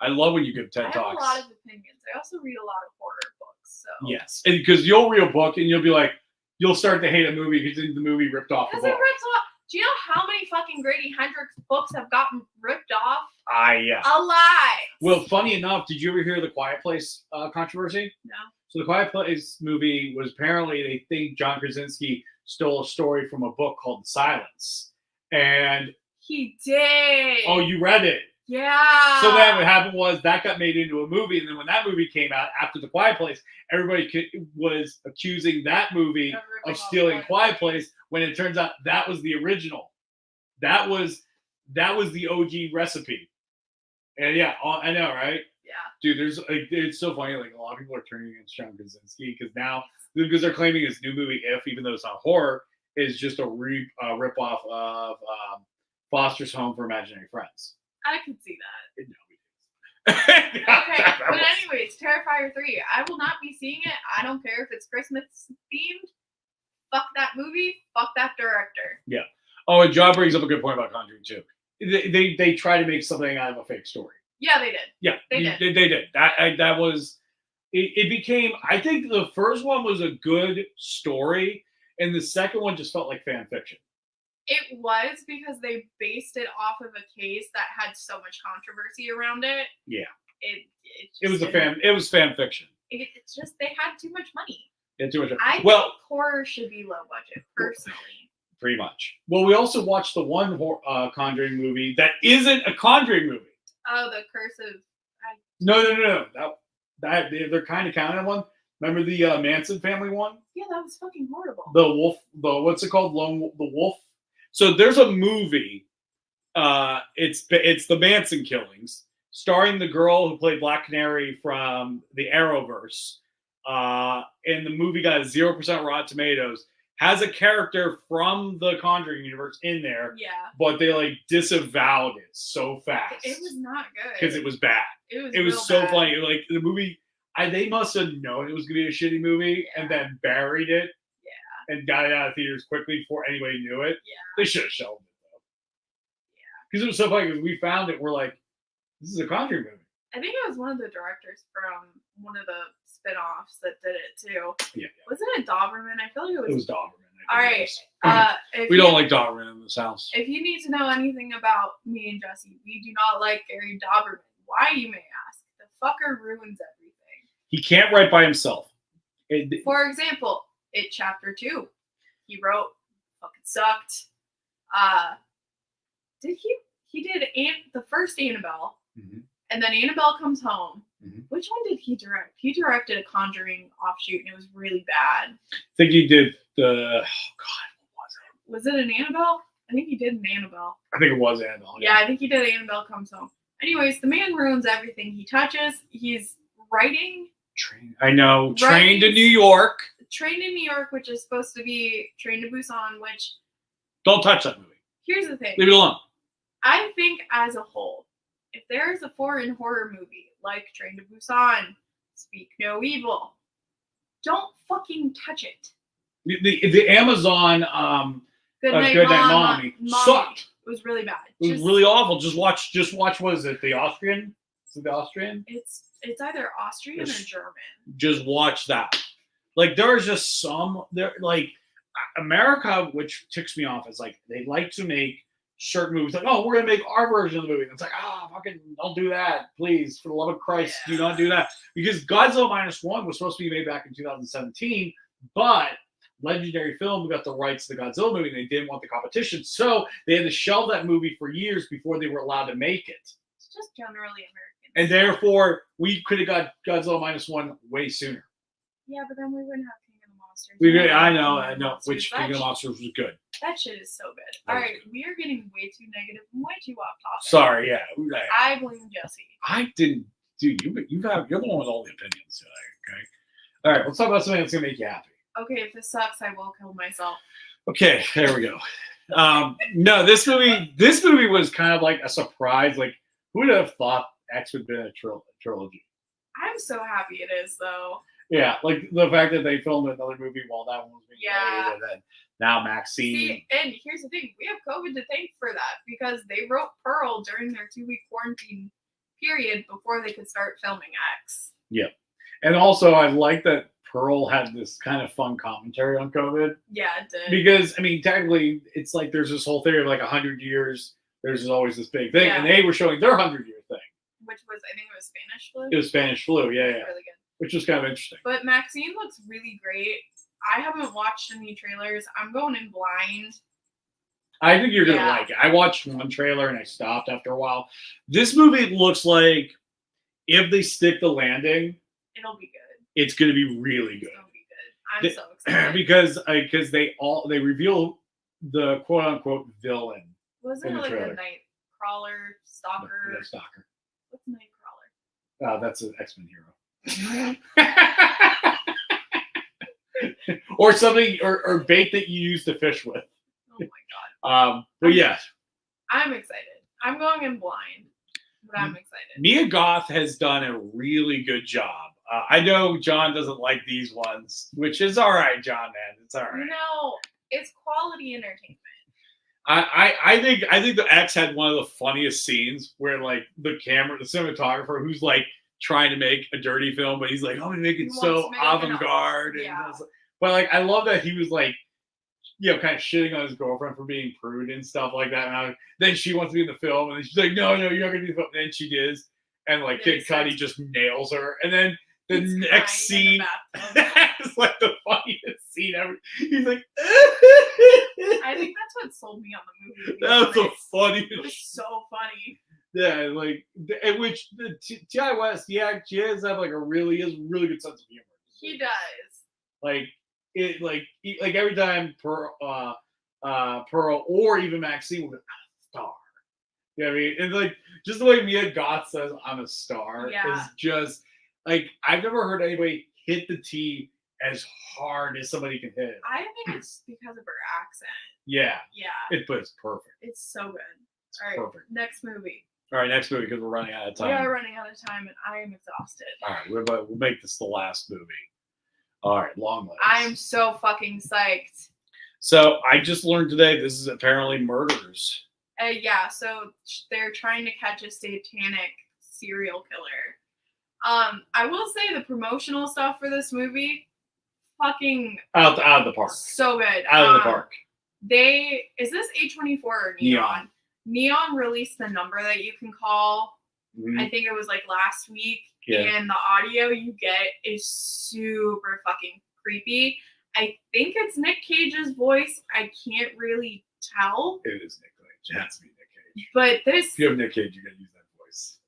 I love when you give TED talks. I have a lot of opinions. I also read a lot of horror books. So yes, and because you'll read a book and you'll be like, you'll start to hate a movie because the movie ripped off the book. It rips off. Do you know how many fucking Grady Hendrix books have gotten ripped off? Yeah. A lot. Well, funny enough, did you ever hear the Quiet Place controversy? No. So the Quiet Place movie was apparently, they think John Krasinski stole a story from a book called Silence. And He did. oh, you read it. Yeah. So then what happened was that got made into a movie, and then when that movie came out after The Quiet Place, everybody was accusing that movie of stealing Quiet Place, when it turns out that was the original. That was the OG recipe. And yeah, I know, right? Yeah. Dude, it's so funny. Like, a lot of people are turning against John Krasinski because they're claiming his new movie, If, even though it's not horror, is just a rip off of Foster's Home for Imaginary Friends. I could see that. Okay, but anyways, Terrifier 3. I will not be seeing it. I don't care if it's Christmas themed. Fuck that movie. Fuck that director. Yeah. Oh, and John brings up a good point about Conjuring 2. They try to make something out of a fake story. Yeah, they did. Yeah, they did. That was it became. I think the first one was a good story, and the second one just felt like fan fiction. It was because they based it off of a case that had so much controversy around it. Yeah. It was fan fiction. It's just they had too much money. Too much. I think horror should be low budget, personally. Pretty much. Well, we also watched the one Conjuring movie that isn't a Conjuring movie. Oh, the Curse of. No. That they're kind of counting one. Remember the Manson family one? Yeah, that was fucking horrible. The wolf. What's it called? The Wolf. So there's a movie. It's the Manson killings, starring the girl who played Black Canary from the Arrowverse. And the movie got 0% Rotten Tomatoes. Has a character from the Conjuring universe in there. Yeah. But they disavowed it so fast. It was not good. Because it was bad. It was so bad. Funny. Like the movie, they must have known it was gonna be a shitty movie and then buried it. Yeah. And got it out of theaters quickly before anybody knew it. Yeah. They should have shelved it though. Yeah. Because it was so funny. Because we found it, we're like, this is a Conjuring movie. I think it was one of the directors from one of the spin-offs that did it too. Yeah. Wasn't it Doberman? I feel like it was Doberman. All right. We don't like Doberman in this house. If you need to know anything about me and Jesse, we do not like Gary Doberman. Why, you may ask? The fucker ruins everything. He can't write by himself. For example, It Chapter 2. He wrote, fucking sucked. He did the first Annabelle. Mm-hmm. And then Annabelle Comes Home. Mm-hmm. Which one did he direct? He directed a Conjuring offshoot, and it was really bad. I think he did the. Oh God, what was it? Was it an Annabelle? I think he did an Annabelle. I think it was Annabelle. Yeah, I think he did Annabelle Comes Home. Anyways, the man ruins everything he touches. He's writing. Trained in New York. Trained in New York, which is supposed to be Train to Busan, which. Don't touch that movie. Here's the thing. Leave it alone. I think as a whole, if there is a foreign horror movie like Train to Busan, Speak No Evil, don't fucking touch it. The Amazon Good Night Mommy sucked. It was really bad. It was really awful. Just watch. What is it? The Austrian? Is it the Austrian? It's either Austrian or German. Just watch that. There's just some there. America, which ticks me off, is they like to make certain movies we're gonna make our version of the movie. And it's fucking don't do that, please, for the love of Christ, do not do that. Because Godzilla -1 was supposed to be made back in 2017, but Legendary Film got the rights to the Godzilla movie and they didn't want the competition, so they had to shelve that movie for years before they were allowed to make it. It's just generally American. And therefore, we could have got Godzilla -1 way sooner. Yeah, but then we wouldn't have King of the Monsters. I know. Which King of the Monsters was good. That shit is so good. All right, we are getting way too negative and way too off topic. Sorry, yeah. I blame Jesse. I didn't, dude. You're the one with all the opinions today. Okay. All right, let's talk about something that's gonna make you happy. Okay, if this sucks, I will kill myself. Okay, there we go. No, this movie was kind of like a surprise. Who would have thought X would have been a trilogy? I'm so happy it is, though. Yeah, the fact that they filmed another movie while that one was being made, and then now Maxine. See, and here's the thing: we have COVID to thank for that because they wrote Pearl during their 2-week quarantine period before they could start filming X. Yeah, and also I like that Pearl had this kind of fun commentary on COVID. Yeah, it did. Because, I mean, technically, it's like there's this whole theory of like 100 years, there's always this big thing. Yeah. And they were showing their 100-year thing. Which was, I think it was Spanish flu. It was Spanish flu, yeah. Really good. Which was kind of interesting. But Maxine looks really great. I haven't watched any trailers. I'm going in blind. I think you're going to Yeah. like it. I watched one trailer and I stopped after a while. This movie looks like if they stick the landing, It'll be good. it's going to be really good. It'll be good. I'm so excited. because they reveal the quote unquote villain. Wasn't in it the like trailer. the night crawler, stalker? The stalker. What's night crawler? That's an X-Men hero. Or something, or bait that you use to fish with. Oh my god. But yeah, I'm excited. I'm going in blind, but I'm excited. Mia Goth has done a really good job. I know John doesn't like these ones, which is all right, John, man. It's all right. You know, it's quality entertainment. I think the X had one of the funniest scenes where like the cinematographer who's like trying to make a dirty film, but he's like, I'm gonna make it so avant-garde. Yeah. But like I love that he was like, kind of shitting on his girlfriend for being prude and stuff like that. And then she wants to be in the film, and then she's like, no, you're not gonna do the film. And then she is, and like Kid Cudi just nails her. And then the next scene is like the funniest scene ever. He's like, I think that's what sold me on the movie. That was the funniest. It was so funny. Yeah, like in which the T.I. West, he does have like a really good sense of humor. He does. Like every time Pearl or even Maxine will be a star. You know what I mean? And like just the way Mia Goth says I'm a star is just like I've never heard anybody hit the T as hard as somebody can hit it. I think it's because of her accent. Yeah. Yeah. But it's perfect. It's so good. It's all right, perfect. Next movie. All right, next movie because we're running out of time. We are running out of time, and I am exhausted. All right, we'll make this the last movie. All right, Long Legs. I am so fucking psyched. So I just learned today this is apparently murders. Yeah, so they're trying to catch a satanic serial killer. I will say the promotional stuff for this movie, fucking out of the park. So good. Out of the park. Is this A24 or Neon? Neon released the number that you can call. Mm-hmm. I think it was like last week. Yeah. And the audio you get is super fucking creepy. I think it's Nick Cage's voice. I can't really tell. It is Nick Cage. It has to be Nick Cage. But this... If you have Nick Cage, you're going to use that voice.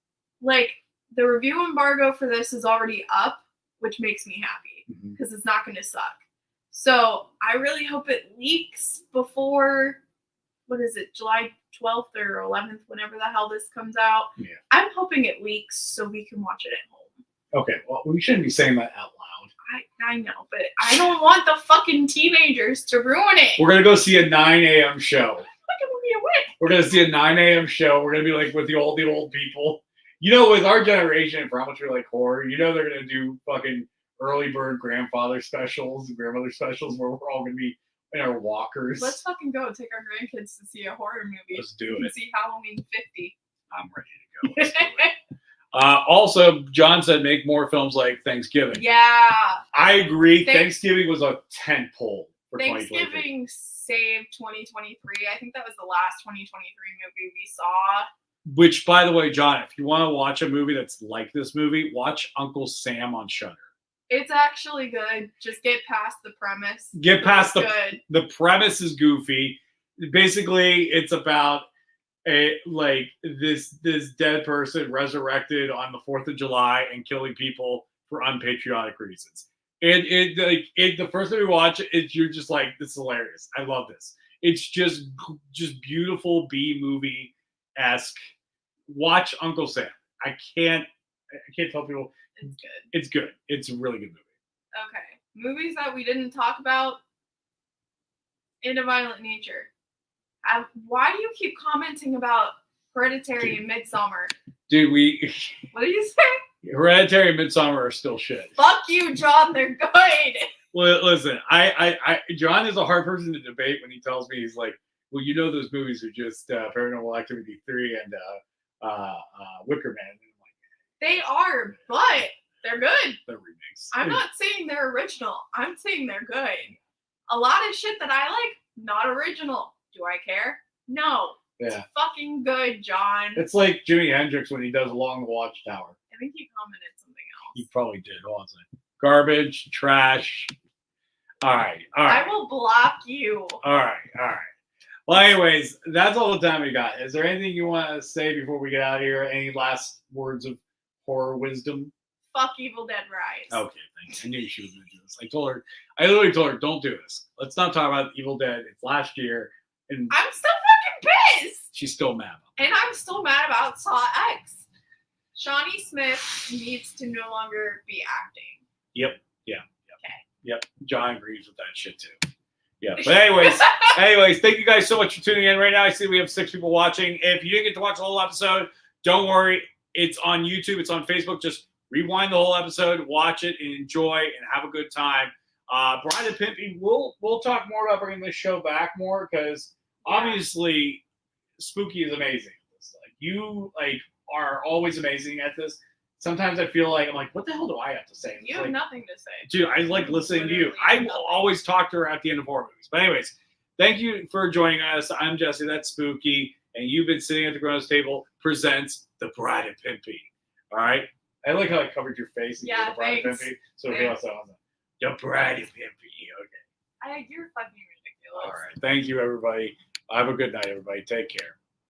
Like, the review embargo for this is already up, which makes me happy. Because it's not going to suck. So, I really hope it leaks before... What is it? July 12th or 11th, whenever the hell this comes out. Yeah. I'm hoping it leaks so we can watch it at home. Okay, well, we shouldn't be saying that out loud. I know, but I don't want the fucking teenagers to ruin it. We're going to go see a 9 a.m. show. We're going to see a 9 a.m. show. We're going to be like with the old people. You know, with our generation, for how much we like horror, you know they're going to do fucking early bird grandfather specials and grandmother specials where we're all going to be in our walkers. Let's fucking go take our grandkids to see a horror movie. Let's do it. See Halloween 50. I'm ready to go. Let's do it. Also, John said make more films like Thanksgiving. Yeah. I agree. Thanksgiving was a tent pole for Thanksgiving saved 2023. I think that was the last 2023 movie we saw. Which, by the way, John, if you want to watch a movie that's like this movie, watch Uncle Sam on Shudder. It's actually good. Just get past the premise. Get past the premise is goofy. Basically, it's about this dead person resurrected on the 4th of July and killing people for unpatriotic reasons. And the first time you watch it, you're just like, this is hilarious. I love this. It's just beautiful B movie-esque. Watch Uncle Sam. I can't tell people. It's good. It's good. It's a really good movie. Okay. Movies that we didn't talk about. Into Violent Nature. Why do you keep commenting about Hereditary and Midsommar? Dude, what did you say? Hereditary and Midsommar are still shit. Fuck you, John. They're good. Well, listen, John is a hard person to debate when he tells me, he's like, well, you know those movies are just Paranormal Activity 3 and Wicker Man. They are, but They're good. They're remakes. I'm not saying they're original. I'm saying they're good. A lot of shit that I like, not original. Do I care? No. Yeah. It's fucking good, John. It's like Jimi Hendrix when he does Along the Watchtower. I think he commented something else. He probably did. What was it? Garbage, trash. All right. I will block you. All right. Well, anyways, that's all the time we got. Is there anything you want to say before we get out of here? Any last words of horror wisdom? Fuck Evil Dead Rise. Okay, thanks. I knew she was going to do this. I literally told her, don't do this. Let's not talk about Evil Dead. It's last year. And I'm still fucking pissed. she's still mad. And I'm still mad about Saw X. Shawnee Smith needs to no longer be acting. Yep. Okay. Yep. John agrees with that shit too. Yeah. But anyways, thank you guys so much for tuning in. Right now, I see we have 6 people watching. If you didn't get to watch the whole episode, don't worry. It's on YouTube. It's on Facebook. Just rewind the whole episode, watch it, and enjoy, and have a good time. Bride and Pimpy, we'll talk more about bringing this show back more because obviously Spooky is amazing at this. Like you are always amazing at this. Sometimes I feel like I'm like, what the hell do I have to say? You have nothing to say. Dude, I like listening to you. I will always talk to her at the end of horror movies. But anyways, thank you for joining us. I'm Jesse, that's Spooky, and you've been sitting at the Grown-Ups Table presents The Bride and Pimpy. All right? I like how I covered your face. And Yeah, The Bride and Pimpy. So if you want to say The Bride and Pimpy. Okay. You're fucking ridiculous. All right. Thank you, everybody. Have a good night, everybody. Take care.